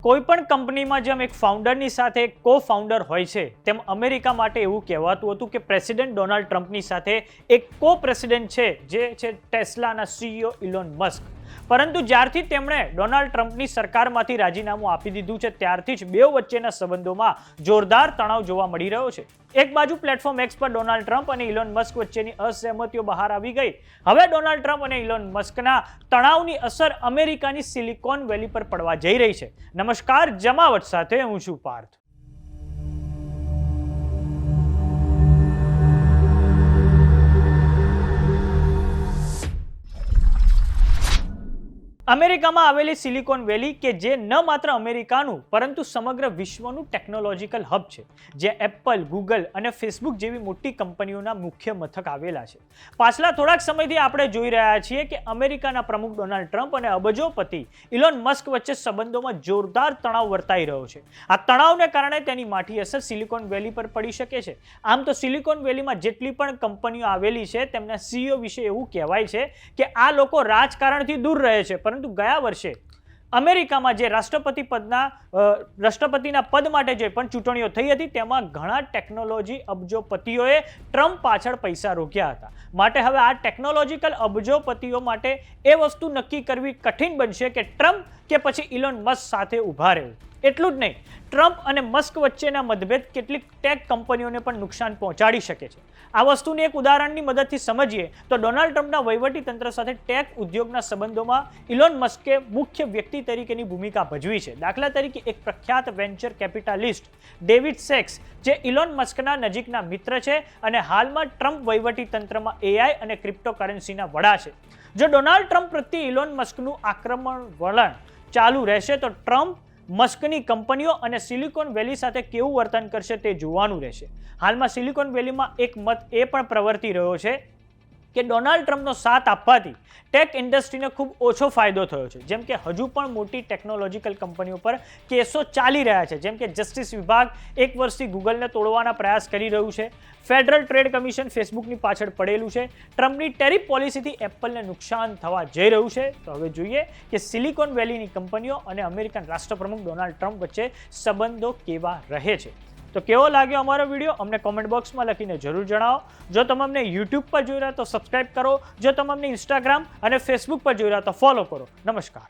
કોઈપણ કંપનીમાં જેમ એક ફાઉન્ડરની સાથે એક કો ફાઉન્ડર હોય છે તેમ અમેરિકા માટે એવું કહેવાતું હતું કે પ્રેસિડેન્ટ ડોનાલ્ડ ટ્રમ્પની સાથે એક કો પ્રેસિડેન્ટ છે જે છે ટેસ્લાના સીઈઓ ઇલોન મસ્ક. પરંતુ જ્યારથી તેમણે ડોનાલ્ડ ટ્રમ્પની સરકારમાંથી રાજીનામું આપી દીધું છે ત્યારથી જ બેઉ વચ્ચેના સંબંધોમાં જોરદાર તણાવ જોવા મળી રહ્યો છે. એક બાજુ પ્લેટફોર્મ એક્સ પર ડોનાલ્ડ ટ્રમ્પ અને ઇલોન મસ્ક વચ્ચેની અસહમતિઓ બહાર આવી ગઈ. હવે ડોનાલ્ડ ટ્રમ્પ અને ઇલોન મસ્કના તણાવની અસર અમેરિકાની સિલિકોન વેલી પર પડવા જઈ રહી છે. નમસ્કાર, જમાવટ સાથે હું છું પાર્થ. અમેરિકામાં આવેલી સિલિકોન વેલી કે જે ન માત્ર અમેરિકાનું પરંતુ સમગ્ર વિશ્વનું ટેકનોલોજીકલ હબ છે, જ્યાં એપલ, ગૂગલ અને ફેસબુક જેવી મોટી કંપનીઓના મુખ્ય મથક આવેલા છે. પાછલા થોડાક સમયથી આપણે જોઈ રહ્યા છીએ કે અમેરિકાના પ્રમુખ ડોનાલ્ડ ટ્રમ્પ અને અબજોપતિ ઇલોન મસ્ક વચ્ચે સંબંધોમાં જોરદાર તણાવ વર્તાઈ રહ્યો છે. આ તણાવને કારણે તેની માઠી અસર સિલિકોન વેલી પર પડી શકે છે. આમ તો સિલિકોન વેલીમાં જેટલી પણ કંપનીઓ આવેલી છે તેમના સીઈઓ વિશે એવું કહેવાય છે કે આ લોકો રાજકારણથી દૂર રહે છે. પરંતુ ગયા વર્ષે અમેરિકામાં જે રાષ્ટ્રપતિના પદ માટે જે પણ ચૂંટણીઓ થઈ હતી તેમાં ઘણા ટેકનોલોજી અબજોપતિઓએ ટ્રમ્પ પાછળ પૈસા રોક્યા હતા. માટે હવે આ ટેકનોલોજીકલ અબજોપતિઓ માટે એ વસ્તુ નક્કી કરવી કઠિન બનશે કે ટ્રમ્પ કે પછી ઇલોન મસ્ક સાથે ઊભા રહેવું. એટલું જ નહીં, ટ્રમ્પ અને મસ્ક વચ્ચેના મતભેદ કેટલીક ટેક કંપનીઓને પણ નુકસાન પહોંચાડી શકે છે. આ વસ્તુને એક ઉદાહરણની મદદથી સમજીએ તો ડોનાલ્ડ ટ્રમ્પના વહીવટી તંત્ર સાથે ટેક ઉદ્યોગના સંબંધોમાં ઇલોન મસ્કે મુખ્ય વ્યક્તિ તરીકેની ભૂમિકા ભજવી છે. દાખલા તરીકે એક પ્રખ્યાત વેન્ચર કેપિટાલિસ્ટ ડેવિડ સેક્સ, જે ઇલોન મસ્કના નજીકના મિત્ર છે અને હાલમાં ટ્રમ્પ વહીવટી તંત્રમાં એઆઈ અને ક્રિપ્ટોકરન્સીના વડા છે. જો ડોનાલ્ડ ટ્રમ્પ પ્રત્યે ઇલોન મસ્કનું આક્રમણ વલણ ચાલુ રહેશે તો ટ્રમ્પ મસ્કની કંપનીઓ અને સિલિકોન વેલી સાથે કેવું વર્તન કરશે તે જોવાનું રહેશે. હાલમાં સિલિકોન વેલીમાં એક મત એ પણ પ્રવર્તી રહ્યો છે કે ડોનાલ્ડ ટ્રમ્પનો સાથ આપવાથી ટેક ઇન્ડસ્ટ્રીને ખૂબ ઓછો ફાયદો થયો છે. જેમ કે હજુ પણ મોટી ટેકનોલોજીકલ કંપનીઓ પર કેસો ચાલી રહ્યા છે. જેમ કે જસ્ટિસ વિભાગ એક વર્ષથી ગૂગલને તોડવાના પ્રયાસ કરી રહ્યું છે. ફેડરલ ટ્રેડ કમિશન ફેસબુકની પાછળ પડેલું છે. ટ્રમ્પની ટેરિફ પોલિસીથી એપલને નુકસાન થવા જઈ રહ્યું છે. તો હવે જોઈએ કે સિલિકોન વેલીની કંપનીઓ અને અમેરિકન રાષ્ટ્રપ્રમુખ ડોનાલ્ડ ટ્રમ્પ વચ્ચે સંબંધો કેવા રહે છે. તો કેવો લાગ્યો અમારો વિડીયો અમને કોમેન્ટ બોક્સમાં લખીને જરૂર જણાવો. જો તમે અમને યુટ્યુબ પર જોઈ રહ્યા તો સબસ્ક્રાઇબ કરો. જો તમે અમને ઇન્સ્ટાગ્રામ અને ફેસબુક પર જોઈ રહ્યા તો ફોલો કરો. નમસ્કાર.